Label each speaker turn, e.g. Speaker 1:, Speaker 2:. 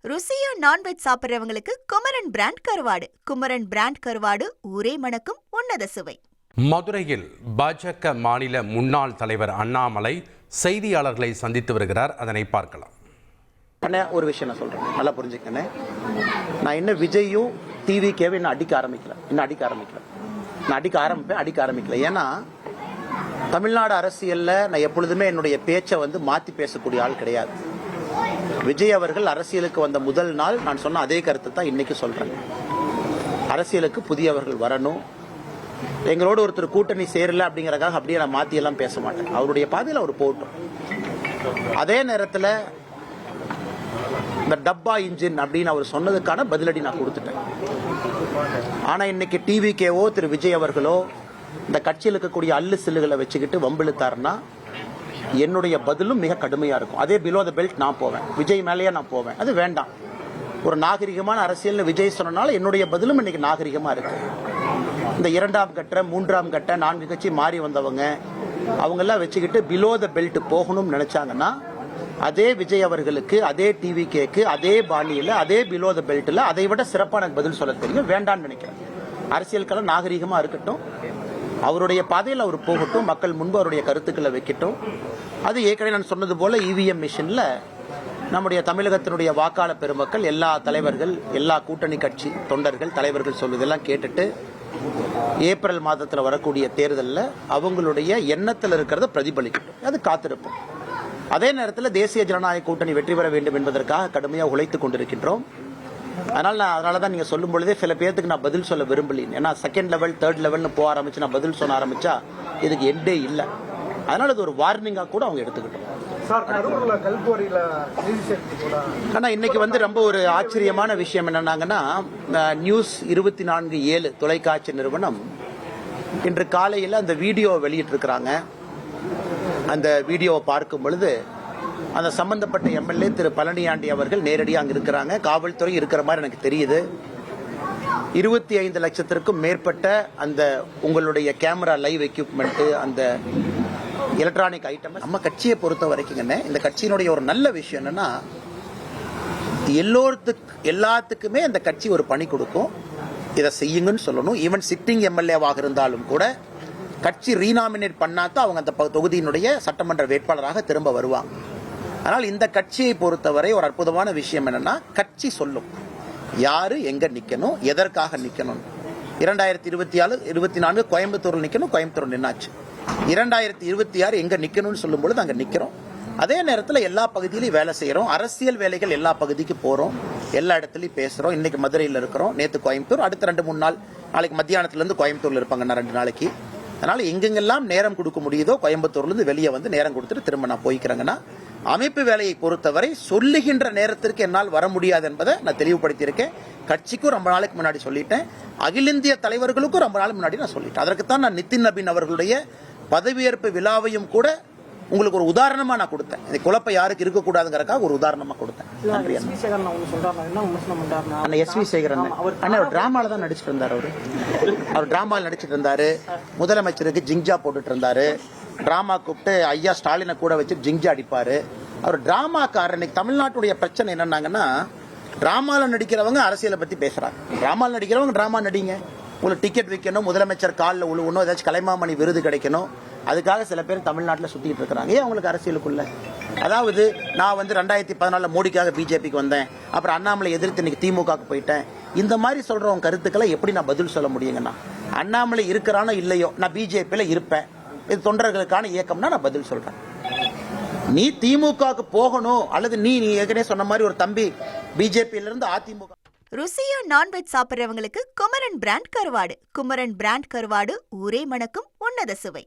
Speaker 1: ருசியா non veg சாப்பிட்றவங்களுக்கு Kumaran brand கருவாடு. Kumaran brand கருவாடு ஊரே மணக்கும் உன்னத சுவை.
Speaker 2: மதுரையில் பாஜக மாநில முன்னாள் தலைவர் அண்ணாமலை செய்தியாளர்களை சந்தித்து வருகிறார். அதனை பார்க்கலாம்.
Speaker 3: ஒரு விஷயம் நான் சொல்றேன், நல்லா புரிஞ்சுக்கண்ணே. நான் என்ன விஜயும் டிவிகேவை இன்னும் அடிக்க ஆரம்பிக்கல. நான் அடிக்க ஆரம்பிக்கல. ஏன்னா தமிழ்நாடு அரசியல்ல நான் எப்பொழுதுமே என்னுடைய பேச்சை மாத்தி பேசக்கூடிய ஆள் கிடையாது. விஜய் அவர்கள் அரசியலுக்கு வந்த முதல் நாள் நான் சொன்ன அதே கருத்தை தான் இன்னைக்கு சொல்றேன். அரசியலுக்கு புதியவர்கள் வரணும், எங்களோட ஒருத்தர் கூட்டணி சேரல அப்படிங்கறதுக்காக அப்படியே நான் மாத்தி எல்லாம் பேச மாட்டேன். அவருடைய பாதையில் அவர் போட்டோம். அதே நேரத்தில் இந்த டப்பா இன்ஜின் அப்படின்னு அவர் சொன்னதுக்கான பதிலடி நான் கொடுத்துட்டேன். ஆனா இன்னைக்கு டிவிகேவோ திரு விஜய் அவர்களோ இந்த கட்சியில் இருக்கக்கூடிய அல்லு சில்லுகளை வச்சுக்கிட்டு வம்பிழுத்தாருன்னா என்னுடைய பதிலும் மிக கடுமையா இருக்கும். அதே பிலோ த பெல்ட் நான் போவேன், விஜய் மேலேயே நான் போவேன். அது வேண்டாம். ஒரு நாகரிகமான அரசியல் விஜய் சொன்னனால என்னுடைய பதிலும் இன்னைக்கு நாகரிகமா இருக்கு. இந்த 2ஆம் கட்ட 3ஆம் கட்ட 4 கட்சி மாறி வந்தவங்க அவங்கெல்லாம் வச்சுக்கிட்டு பிலோ த பெல்ட் போகணும்னு நினைச்சாங்கன்னா அதே விஜய் அவர்களுக்கு, அதே டிவிகேக்கு, அதே பாணியில, அதே பிலோ த பெல்ட்ல அதை விட சிறப்பான பதில் சொல்ல தெரியும். வேண்டாம்னு நினைக்கிறேன். அரசியலுக்கெல்லாம் நாகரிகமா இருக்கட்டும், அவருடைய பாதையில் அவர் போகட்டும், மக்கள் முன்பு அவருடைய கருத்துக்களை வைக்கட்டும். அது ஏற்கனவே நான் சொன்னது போல இவிஎம் மிஷின்ல நம்முடைய தமிழகத்தினுடைய வாக்காளர் பெருமக்கள், எல்லா தலைவர்கள், எல்லா கூட்டணி கட்சி தொண்டர்கள், தலைவர்கள் சொல்வதெல்லாம் கேட்டுட்டு ஏப்ரல் மாதத்தில் வரக்கூடிய தேர்தலில் அவங்களுடைய எண்ணத்தில் இருக்கிறத பிரதிபலிக்கட்டும். அது காத்திருப்போம். அதே நேரத்தில் தேசிய ஜனநாயக கூட்டணி வெற்றி பெற வேண்டும் என்பதற்காக கடுமையாக உழைத்துக் கொண்டிருக்கின்றோம். அதனாலதான் நீங்க சொல்லும் பொழுதே சில பேருக்கு நான் பதில் சொல்ல விரும்பல. ஏன்னா செகண்ட் லெவல், தேர்ட் லெவல்னு போக ஆரம்பிச்சு நான் பதில் சொல்ல ஆரம்பிச்சா இதுக்கு எண்டே இல்லை. அதனால இது ஒரு வார்னிங்கா கூட அவங்க எடுத்துக்கிட்டோம். ஆனா இன்னைக்கு ரொம்ப ஒரு ஆச்சரியமான விஷயம் என்னன்னாங்கன்னா, நியூஸ் 24/7 தொலைக்காட்சி நிறுவனம் இன்று காலையில் அந்த வீடியோ வெளியிட்டிருக்கிறாங்க. அந்த வீடியோவை பார்க்கும் பொழுது அந்த சம்பந்தப்பட்ட எம்எல்ஏ திரு பழனியாண்டி அவர்கள் நேரடியாக அங்க இருக்கிறாங்க. காவல்துறை இருக்கிற மாதிரி எனக்கு தெரியுது. 25 லட்சத்திற்கும் மேற்பட்ட அந்த உங்களுடைய கேமரா லைவ் எக்யூப்மெண்ட், அந்த எலக்ட்ரானிக் ஐட்டம் நம்ம கட்சியை பொறுத்த வரைக்கும் இந்த கட்சியினுடைய ஒரு நல்ல விஷயம் என்னன்னா, எல்லாத்துக்குமே அந்த கட்சி ஒரு பணி கொடுக்கும். இதை செய்யுங்கன்னு சொல்லணும். ஈவன் சிட்டிங் எம்எல்ஏவாக இருந்தாலும் கூட கட்சி ரீநாமினேட் பண்ணாதான் அவங்க அந்த தொகுதியினுடைய சட்டமன்ற வேட்பாளராக திரும்ப வருவாங்க. ஆனால் இந்த கட்சியை பொறுத்தவரை ஒரு அற்புதமான விஷயம் என்னன்னா, கட்சி சொல்லும் யாரு எங்க நிக்கணும், எதற்காக நிக்கணும். 2024 கோயம்புத்தூர்ல நிக்கணும், கோயம்புத்தூர் நின்னாச்சு. 2026 எங்க நிக்கணும்னு சொல்லும் பொழுது அங்க நிக்கிறோம். அதே நேரத்தில் எல்லா பகுதியிலும் வேலை செய்யறோம். அரசியல் வேலைகள் எல்லா பகுதிக்கு போறோம், எல்லா இடத்துலயும் பேசுறோம். இன்னைக்கு மதுரையில் இருக்கிறோம், நேற்று கோயம்புத்தூர், அடுத்த 2-3 நாள், நாளைக்கு மத்தியானத்துல இருந்து கோயம்புத்தூர்ல இருப்பாங்க 2 நாளைக்கு. அதனால எங்கெங்கெல்லாம் நேரம் கொடுக்க முடியுதோ கோயம்புத்தூர்ல இருந்து வெளியே நேரம் கொடுத்துட்டு திரும்ப நான் போய்க்கிறேங்கன்னா, அமைப்பு வேலையை பொறுத்தவரை சொல்லுகின்ற நேரத்திற்கு என்னால் வர முடியாது என்பதை நான் தெளிவுபடுத்தியிருக்கேன். கட்சிக்கும் ரொம்ப நாளைக்கு முன்னாடி சொல்லிட்டேன், அகில இந்திய தலைவர்களுக்கும் ரொம்ப நாள் முன்னாடி நான் சொல்லிட்டேன். அதற்குத்தான் நான் நிதின் நபீன் அவர்களுடைய பதவியேற்பு விழாவையும் கூட உங்களுக்கு ஒரு உதாரணமா நான் கொடுத்தேன். இந்த குழப்பம் யாருக்கு இருக்கக்கூடாதுங்கிறதுக்காக ஒரு உதாரணமா கொடுத்தேன். எஸ் வி சேகரன் அவர் டிராமால தான் நடிச்சிட்டு இருந்தார். அவர் டிராமால நடிச்சிட்டு இருந்தாரு. முதலமைச்சருக்கு ஜிங்ஜா போட்டுட்டு இருந்தாரு. டிராமா கூப்பிட்டு ஐயா ஸ்டாலினை கூட வச்சு ஜிங்ஜா அடிப்பாரு. அவர் டிராமாக்காரர். இன்னைக்கு தமிழ்நாட்டுடைய பிரச்சனை என்னன்னாங்கன்னா, டிராமால நடிக்கிறவங்க அரசியலை பத்தி பேசுறாங்க. டிராமால நடிக்கிறவங்க டிராமா நடிங்க. உங்களுக்கு டிக்கெட் விற்கணும், முதலமைச்சர் காலில் உழுவணும், ஏதாச்சும் கலைமாமணி விருது கிடைக்கணும், அதுக்காக சில பேர் தமிழ்நாட்டில் சுத்திட்டு இருக்கிறாங்க. ஏன் அவங்களுக்கு அரசியலுக்குள்ள? அதாவது நான் 2014 மோடிக்காக பிஜேபிக்கு வந்தேன், அப்புறம் அண்ணாமலை எதிர்த்து இன்னைக்கு திமுகவுக்கு போயிட்டேன். இந்த மாதிரி சொல்றவங்க கருத்துக்களை எப்படி நான் பதில் சொல்ல முடியுங்கன்னா, அண்ணாமலை இருக்கிறானோ இல்லையோ நான் பிஜேபியில இருப்பேன், இது தொண்டர்களுக்கான இயக்கம்னா நான் பதில் சொல்றேன். நீ திமுகவுக்கு போகணும், அல்லது நீ ஏற்கனவே சொன்ன மாதிரி ஒரு தம்பி பிஜேபியில இருந்து அதிமுக.
Speaker 1: ருசியா நான்வெஜ் சாப்பிட்றவங்களுக்கு குமரன் பிராண்ட் கருவாடு. குமரன் பிராண்ட் கருவாடு ஊரே மணக்கும் உன்னத சுவை.